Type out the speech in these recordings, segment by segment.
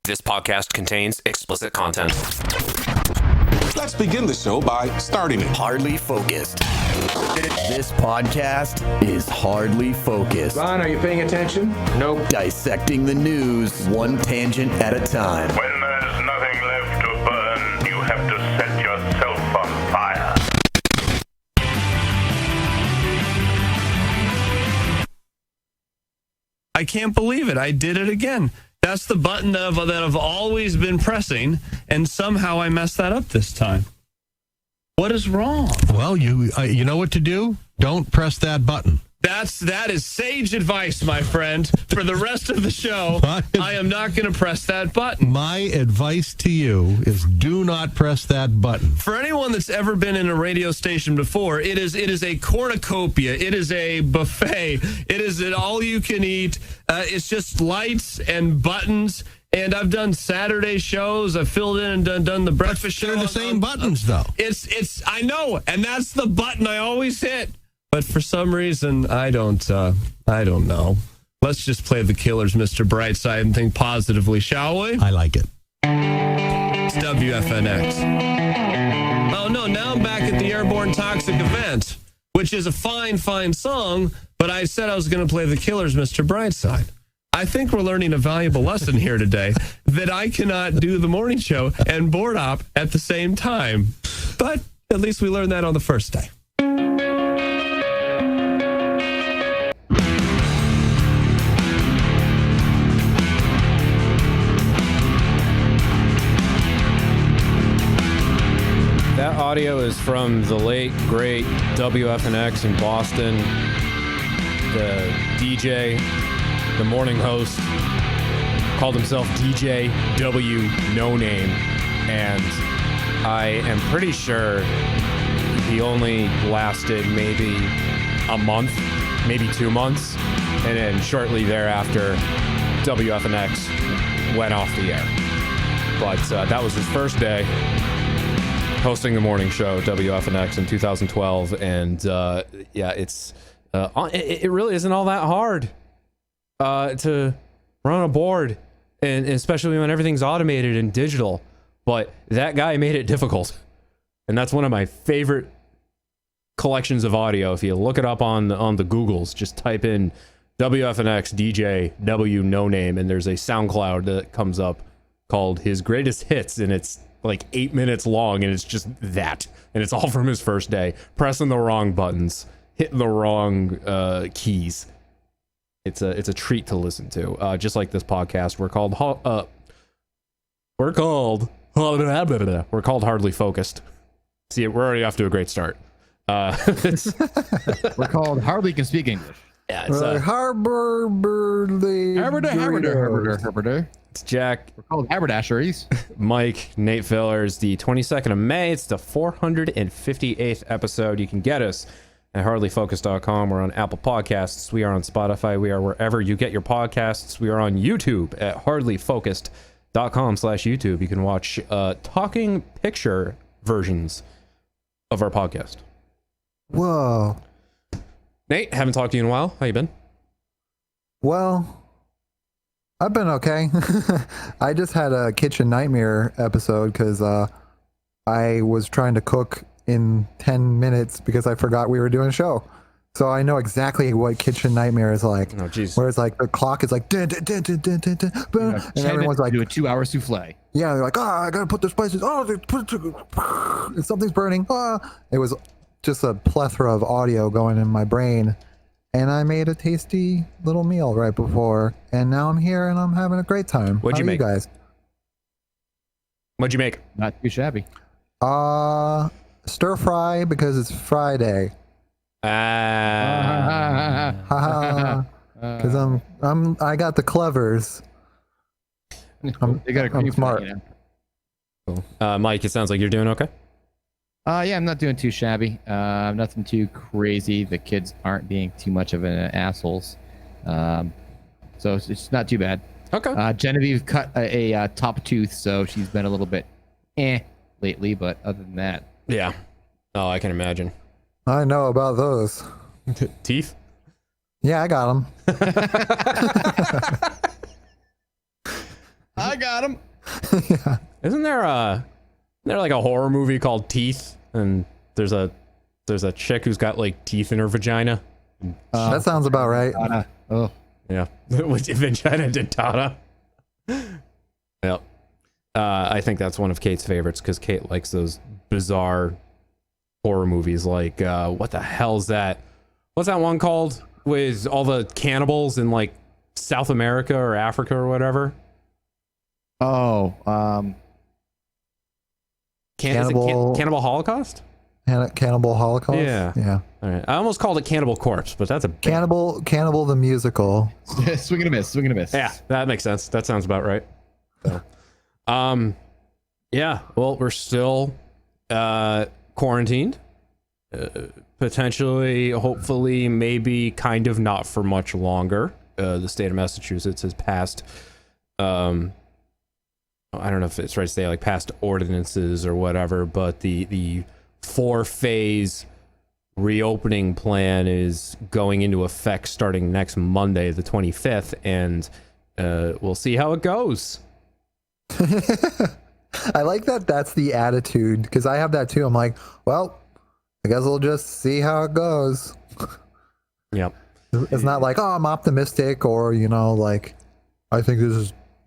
This podcast contains explicit content. Let's begin the show by starting it. Hardly focused. This podcast is hardly focused. Ron, are you paying attention? Nope. Dissecting the news one tangent at a time. When there's nothing left to burn, you have to set yourself on fire. I can't believe it. I did it again. That's the button that I've always been pressing, and somehow I messed that up this time. What is wrong? Well, you know what to do? Don't press that button. That is sage advice, my friend. For the rest of the show, I am not going to press that button. My advice to you is do not press that button. For anyone that's ever been in a radio station before, it is a cornucopia. It is a buffet. It is an all-you-can-eat. It's just lights and buttons. And I've done Saturday shows. I've filled in and done the breakfast show. They're the same buttons, though. It's I know, and that's the button I always hit. But for some reason, I don't know. Let's just play the Killers, Mr. Brightside, and think positively, shall we? I like it. It's WFNX. Oh, no, now I'm back at the Airborne Toxic event, which is a fine song, but I said I was going to play the Killers, Mr. Brightside. I think we're learning a valuable lesson here today, that I cannot do the morning show and board op at the same time. But at least we learned that on the first day. That audio is from the late, great WFNX in Boston. The DJ, the morning host, called himself DJ W No Name. And I am pretty sure he only lasted maybe a month, maybe 2 months. And then shortly thereafter, WFNX went off the air. But that was his first day hosting the morning show, WFNX, in 2012, and it really isn't all that hard to run a board, and especially when everything's automated and digital. But that guy made it difficult, and that's one of my favorite collections of audio. If you look it up on the Googles, just type in WFNX DJ W No Name, and there's a SoundCloud that comes up called His Greatest Hits, and it's like 8 minutes long, and it's just that, and it's all from his first day, pressing the wrong buttons, hitting the wrong keys. It's a treat to listen to. Just like this podcast, we're called Hardly Focused. See, we're already off to a great start. We're called Hardly Can Speak English. Yeah, it's Harbour. It's Jack. We're called haberdasheries. Mike, Nate Fillers, the 22nd of May. It's the 458th episode. You can get us at hardlyfocused.com. We're on Apple Podcasts. We are on Spotify. We are wherever you get your podcasts. We are on YouTube at hardlyfocused.com/YouTube. You can watch talking picture versions of our podcast. Whoa. Nate, haven't talked to you in a while. How you been? Well, I've been okay. I just had a kitchen nightmare episode because I was trying to cook in 10 minutes because I forgot we were doing a show. So I know exactly what kitchen nightmare is like. Oh, jeez. Where it's like the clock is like, dun, dun, dun, dun, dun, dun, dun, dun, and everyone's like, do a 2-hour souffle. Yeah, they're like, I gotta put the spices. And something's burning. It was just a plethora of audio going in my brain. And I made a tasty little meal right before, and now I'm here and I'm having a great time. What'd you make? You guys? What'd you make? Not too shabby. Stir fry because it's Friday. Because I got the clevers. I'm smart. Cool. Mike, it sounds like you're doing okay. Yeah, I'm not doing too shabby. Nothing too crazy. The kids aren't being too much of an assholes. So it's not too bad. Okay. Genevieve cut a top tooth, so she's been a little bit lately, but other than that. Yeah. Oh, I can imagine. I know about those. Teeth? Yeah, I got them. I got him. Isn't there like a horror movie called Teeth, and there's a chick who's got like teeth in her vagina? That sounds about right. Oh, Yeah, vagina dentata. Yep. I think that's one of Kate's favorites because Kate likes those bizarre horror movies. Like, what the hell's that? What's that one called with all the cannibals in like South America or Africa or whatever? oh, Cannibal Holocaust? Cannibal Holocaust. Yeah. Yeah. All right. I almost called it Cannibal Corpse, but that's a big... Cannibal the musical. swing and a miss. Swing and a miss. Yeah, that makes sense. That sounds about right. So, yeah. Well, we're still quarantined. Potentially, hopefully, maybe, kind of not for much longer. The state of Massachusetts has passed. I don't know if it's right to say like passed ordinances or whatever, but the 4-phase reopening plan is going into effect starting next Monday, the 25th, and we'll see how it goes. I like that. That's the attitude because I have that too. I'm like, well, I guess we'll just see how it goes. Yep. It's not like, oh, I'm optimistic or like I think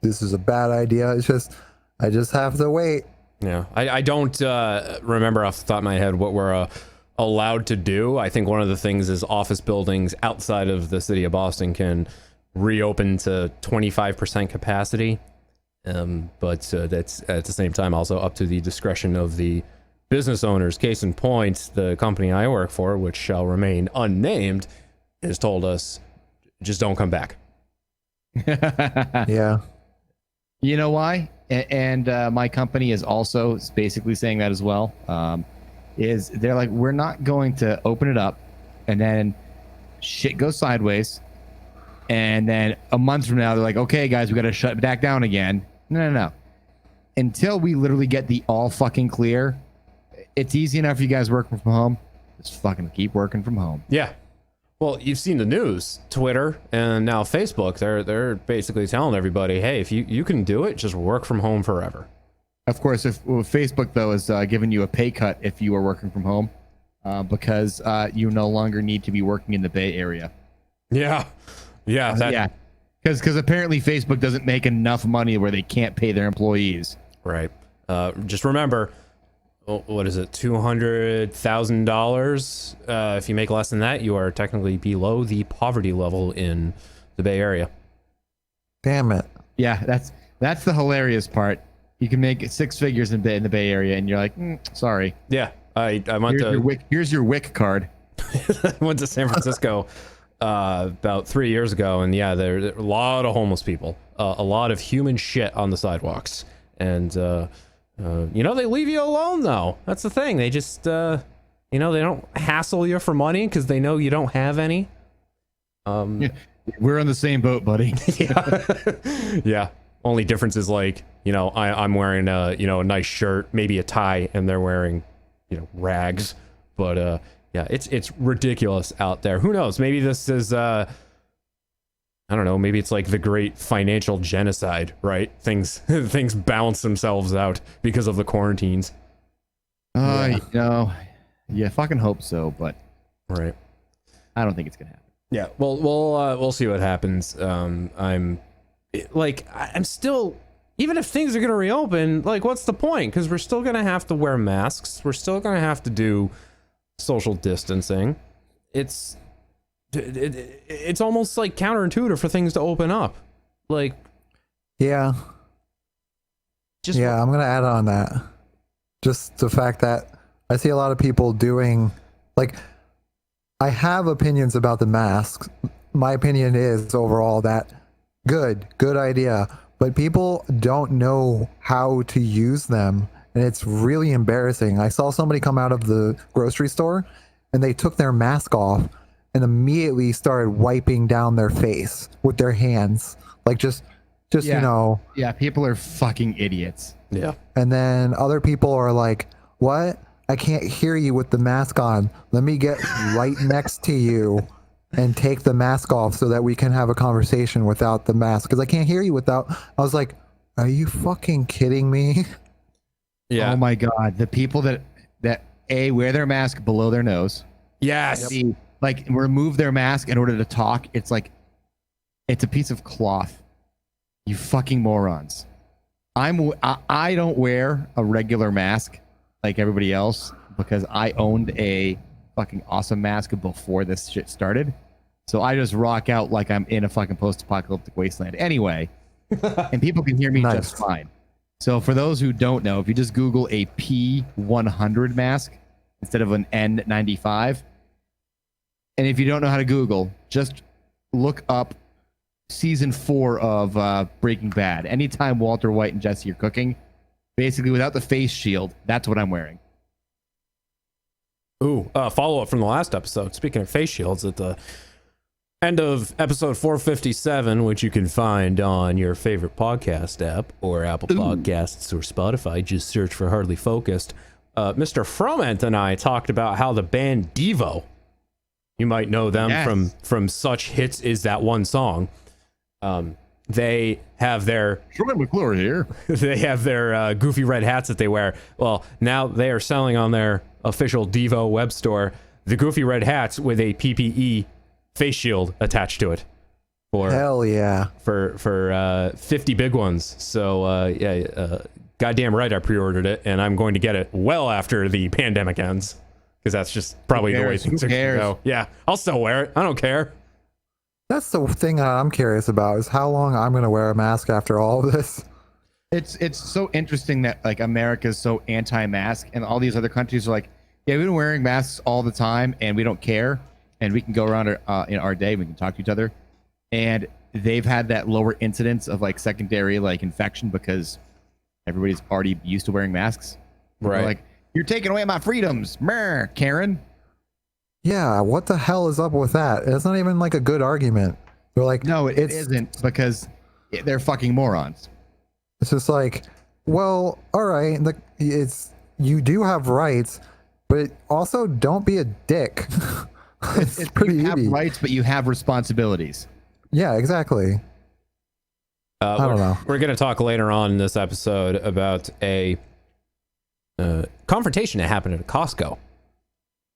this is a bad idea. It's just I just have to wait. Yeah, I don't remember off the top of my head what we're allowed to do. I think one of the things is office buildings outside of the city of Boston can reopen to 25% capacity. But that's at the same time also up to the discretion of the business owners. Case in point, the company I work for, which shall remain unnamed, has told us, just don't come back. Yeah. You know why? And my company is also basically saying that as well. Is they're like, we're not going to open it up and then shit goes sideways. And then a month from now, they're like, okay, guys, we got to shut back down again. No. Until we literally get the all fucking clear, it's easy enough for you guys working from home. Just fucking keep working from home. Yeah. Well, you've seen the news, Twitter, and now Facebook. They're basically telling everybody, hey, if you can do it, just work from home forever. Of course, if Facebook, though, is giving you a pay cut if you are working from home because you no longer need to be working in the Bay Area. Yeah. Yeah. Because apparently Facebook doesn't make enough money where they can't pay their employees. Right. Just remember, what is it, $200,000? If you make less than that, you are technically below the poverty level in the Bay Area. Damn it. Yeah, that's the hilarious part. You can make 6 figures in the Bay Area, and you're like, sorry. Yeah, I went Here's your WIC card. I went to San Francisco about 3 years ago, and yeah, there are a lot of homeless people, a lot of human shit on the sidewalks, and they leave you alone though. That's the thing. They just they don't hassle you for money because they know you don't have any. We're on the same boat, buddy. Yeah. Only difference is like, I'm wearing a nice shirt, maybe a tie, and they're wearing, rags. But yeah, it's ridiculous out there. Who knows? Maybe this is I don't know, maybe it's like the great financial genocide, right? Things balance themselves out because of the quarantines. Yeah, fucking hope so, but right. I don't think it's gonna happen. Yeah, well, we'll see what happens. I'm still, even if things are going to reopen, like, what's the point? Because we're still going to have to wear masks. We're still going to have to do social distancing. It's almost like counterintuitive for things to open up. Like, yeah. I'm going to add on that. Just the fact that I see a lot of people doing, like, I have opinions about the masks. My opinion is overall that good idea, but people don't know how to use them, and it's really embarrassing. I saw somebody come out of the grocery store and they took their mask off and immediately started wiping down their face with their hands, like just Yeah, people are fucking idiots. Yeah. And then other people are like, what? I can't hear you with the mask on. Let me get right next to you and take the mask off so that we can have a conversation without the mask, because I can't hear you without. I was like, Are you fucking kidding me? Yeah. Oh my god, the people that A, wear their mask below their nose. Yes. B, like remove their mask in order to talk. It's like it's a piece of cloth. You fucking morons. I don't wear a regular mask like everybody else because I owned a fucking awesome mask before this shit started. So I just rock out like I'm in a fucking post-apocalyptic wasteland. Anyway, and people can hear me Nice. just fine. So for those who don't know, if you just Google a P100 mask instead of an N95, and if you don't know how to Google, just look up season 4 of Breaking Bad. Anytime Walter White and Jesse are cooking, basically without the face shield, that's what I'm wearing. Ooh, follow up from the last episode. Speaking of face shields, at the end of episode 457, which you can find on your favorite podcast app or Apple Podcasts or Spotify, just search for Hardly Focused. Mr. Froment and I talked about how the band Devo, you might know them from such hits as that one song. They have their Sherman McClure here. they have their goofy red hats that they wear. Well, now they are selling on their official Devo web store the goofy red hats with a PPE face shield attached to it. Hell yeah. For 50 big ones. So goddamn right I pre-ordered it, and I'm going to get it well after the pandemic ends, because that's just probably the way things are going to go. Yeah, I'll still wear it. I don't care. That's the thing that I'm curious about, is how long I'm going to wear a mask after all of this. It's so interesting that like America's so anti-mask and all these other countries are like, yeah, we've been wearing masks all the time and we don't care, and we can go around in our day, we can talk to each other, and they've had that lower incidence of like secondary like infection because everybody's already used to wearing masks. Right. They're like, you're taking away my freedoms, Mer, Karen. Yeah, what the hell is up with that? It's not even like a good argument. They're like, No, it isn't, because they're fucking morons. It's just like, well, all right, you do have rights, but also don't be a dick. it's pretty You have easy. rights, but you have responsibilities. Yeah, exactly. I don't know. We're going to talk later on in this episode about a confrontation that happened at a Costco,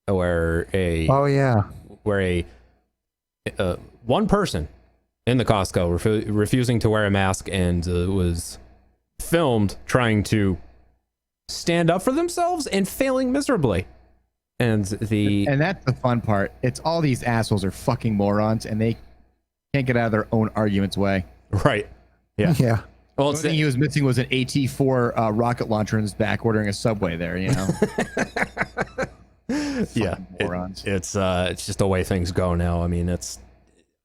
where one person in the Costco refusing to wear a mask and was filmed trying to stand up for themselves and failing miserably. And that's the fun part. It's all these assholes are fucking morons, and they can't get out of their own argument's way. Right. Yeah. Yeah. Well, The only thing he was missing was an AT-4 rocket launcher in his back, ordering a Subway there, you know? yeah. Morons. It's just the way things go now. I mean, I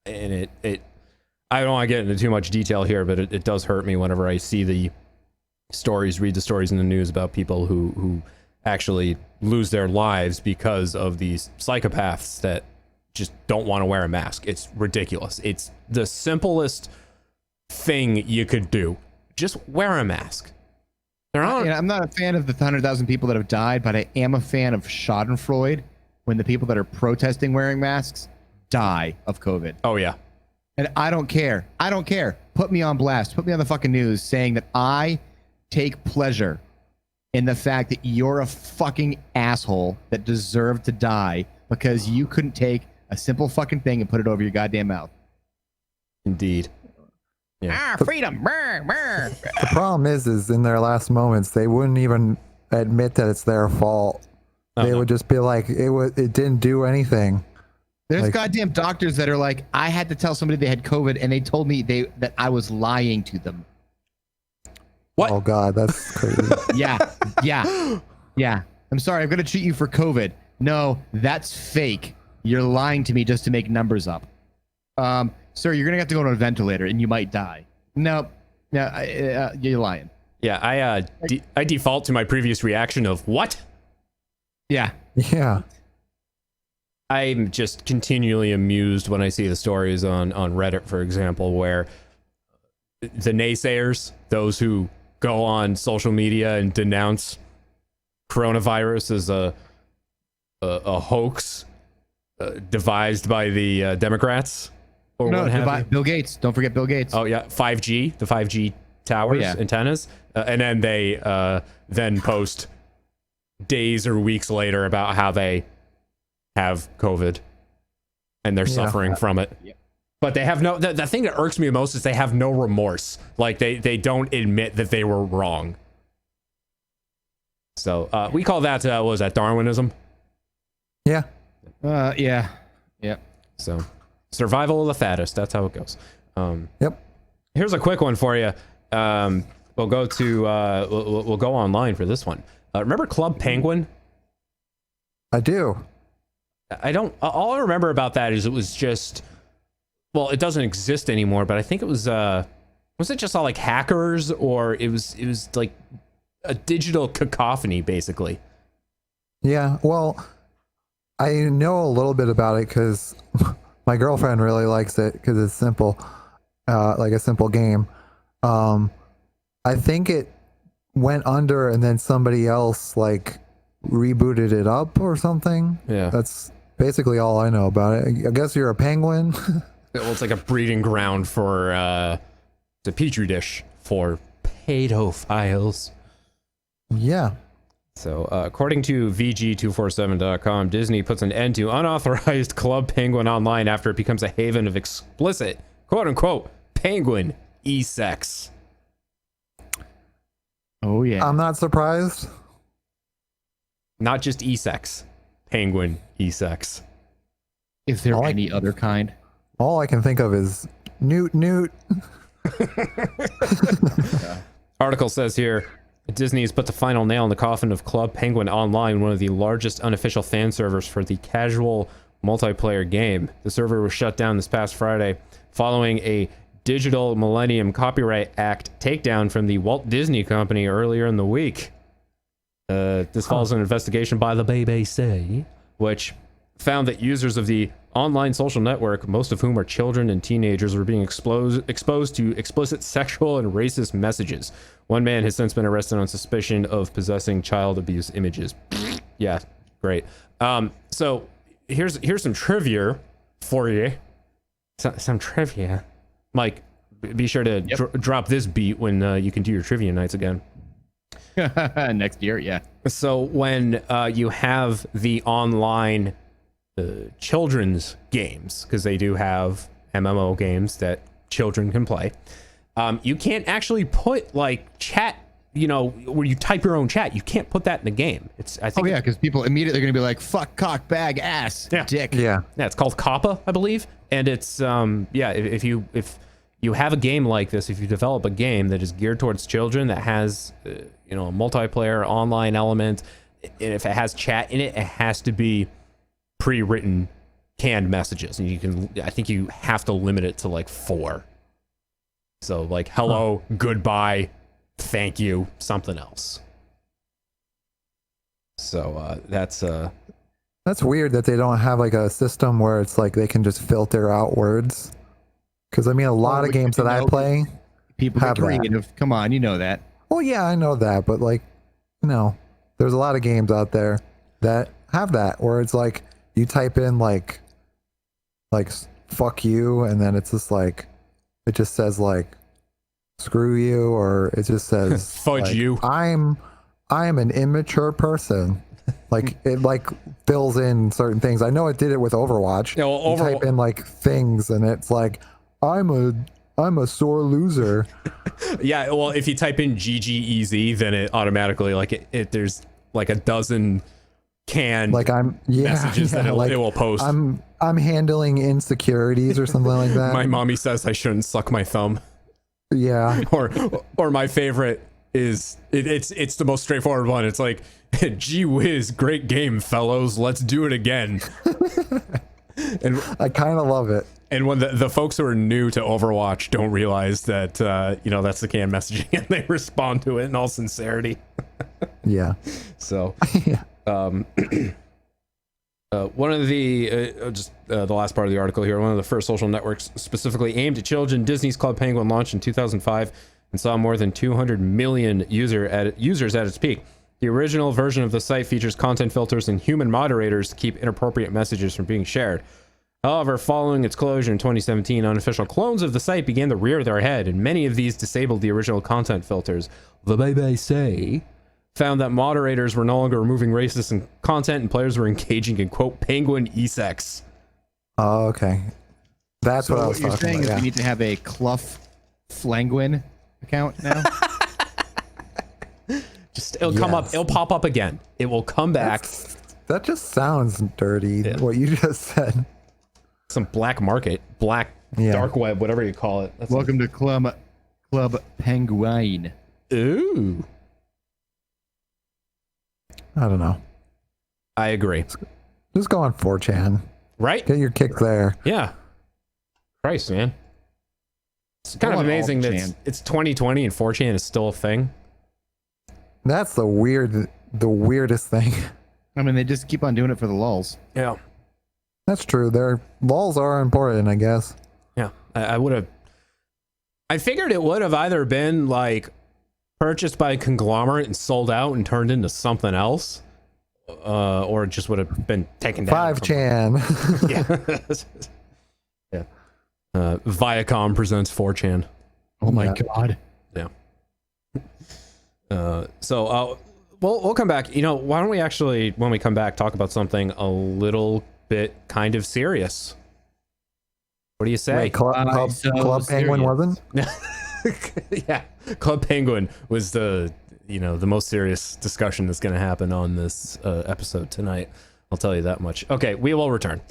don't want to get into too much detail here, but it does hurt me whenever I see read the stories in the news about people who actually lose their lives because of these psychopaths that just don't want to wear a mask. It's ridiculous. It's the simplest thing you could do. Just wear a mask. I'm not a fan of the 100,000 people that have died, but I am a fan of Schadenfreude when the people that are protesting wearing masks die of COVID. Oh, yeah. And I don't care. I don't care. Put me on blast. Put me on the fucking news saying that I take pleasure in the fact that you're a fucking asshole that deserved to die because you couldn't take a simple fucking thing and put it over your goddamn mouth. Indeed. Yeah. Freedom. Brr, brr. The problem is in their last moments, they wouldn't even admit that it's their fault. They would just be like, it didn't do anything. There's goddamn doctors that are like, I had to tell somebody they had COVID, and they told me that I was lying to them. What? Oh God, that's crazy. Yeah. I'm sorry, I'm gonna treat you for COVID. No, that's fake. You're lying to me just to make numbers up. Sir, you're gonna have to go on a ventilator, and you might die. No, you're lying. Yeah, I default to my previous reaction of what? Yeah. Yeah. I'm just continually amused when I see the stories on Reddit, for example, where the naysayers, those who go on social media and denounce coronavirus as a hoax devised by the Democrats or what have you. Bill Gates. Don't forget Bill Gates. Oh yeah, 5G, the 5G towers, yeah. antennas, and then they then post days or weeks later about how they have COVID and they're suffering from it. But they have no, the thing that irks me the most is they have no remorse. Like they don't admit that they were wrong. So we call that, what was that, Darwinism? Yeah. Yeah. So survival of the fattest. That's how it goes. Yep. Here's a quick one for you. We'll go to, we'll go online for this one. Remember Club Penguin? I do. All I remember about that is it was just, well, it doesn't exist anymore, but I think it was it just all like hackers, or it was like a digital cacophony, basically. Yeah. Well, I know a little bit about it because my girlfriend really likes it because it's simple, like a simple game. I think it went under and then somebody else like rebooted it up or something. Yeah. That's basically all I know about it. I guess you're a penguin. Well, it's like a breeding ground for the petri dish for pedophiles. Yeah. So, according to VG247.com, Disney puts an end to unauthorized Club Penguin online after it becomes a haven of explicit, quote-unquote, penguin e-sex. Oh, yeah. I'm not surprised. Not just e-sex. Penguin e-sex. Is there any other kind? All I can think of is Newt. Article says here, Disney has put the final nail in the coffin of Club Penguin Online, one of the largest unofficial fan servers for the casual multiplayer game. The server was shut down this past Friday following a Digital Millennium Copyright Act takedown from the Walt Disney Company earlier in the week. This follows an investigation by the BBC, which found that users of the online social network, most of whom are children and teenagers, were being exposed to explicit sexual and racist messages. One man has since been arrested on suspicion of possessing child abuse images. Yeah, great. So here's some trivia for you. Some trivia. Mike, be sure to drop this beat when you can do your trivia nights again. Next year, yeah. So when you have the online children's games, because they do have MMO games that children can play, you can't actually put like chat, where you type your own chat. You can't put that in the game. Because people immediately are going to be like, fuck, cock, bag, ass, dick. Yeah. Yeah, it's called COPPA, I believe. And it's if you have a game like this, if you develop a game that is geared towards children, that has a multiplayer online element, and if it has chat in it, it has to be pre-written canned messages, and I think you have to limit it to like 4. So like hello, goodbye, thank you, something else. So that's weird that they don't have like a system where it's like they can just filter out words. Because I mean, a lot of games that I play, people have get creative. that. Come on, you know that. Well, yeah, I know that, but like, there's a lot of games out there that have that where it's like you type in like fuck you, and then it's just like it just says like screw you, or it just says fudge like, you. I'm an immature person. Like it like fills in certain things. I know it did it with Overwatch. Yeah, well, you type in like things, and it's like I'm a sore loser. Yeah, well, if you type in GGEZ, then it automatically like it there's like a dozen canned like messages that it will post. I'm handling insecurities or something like that. My mommy says I shouldn't suck my thumb. Yeah. Or my favorite is it's the most straightforward one. It's like, gee whiz, great game, fellows. Let's do it again. And I kind of love it. And when the folks who are new to Overwatch don't realize that that's the canned messaging, and they respond to it in all sincerity. Yeah. So yeah. One of the the last part of the article here, one of the first social networks specifically aimed at children, Disney's Club Penguin launched in 2005 and saw more than 200 million users at its peak. The original version of the site features content filters and human moderators to keep inappropriate messages from being shared. However, following its closure in 2017, unofficial clones of the site began to rear their head, and many of these disabled the original content filters. The BBC found that moderators were no longer removing racist content, and players were engaging in, quote, penguin e-sex. Oh, okay. That's So what I what was you're talking saying about. is Yeah. we need to have a Clough Flanguin account now? Just it'll come up, Yes. it'll pop up again. It will come back. That just sounds dirty, what you just said. Some black market, black Yeah. dark web, whatever you call it. That's Welcome to Club Penguin. Ooh. I don't know. I agree. Just go on 4chan. Right? Get your kick there. Yeah. Christ, man. It's kind I of want amazing that all-chan. it's 2020 and 4chan is still a thing. That's the weirdest thing. I mean, they just keep on doing it for the lulz. Yeah. That's true. Their balls are important, I guess. Yeah. I would have. I figured it would have either been like purchased by a conglomerate and sold out and turned into something else, or it just would have been taken down. 5chan. Yeah. Yeah. Viacom presents 4chan. Oh my Yeah. god. Yeah. We'll come back. You know, why don't we actually, when we come back, talk about something a little bit kind of serious? What do you say? Wait, Club Penguin serious. wasn't? Yeah, Club Penguin was the most serious discussion that's going to happen on this episode tonight. I'll tell you that much. Okay, we will return.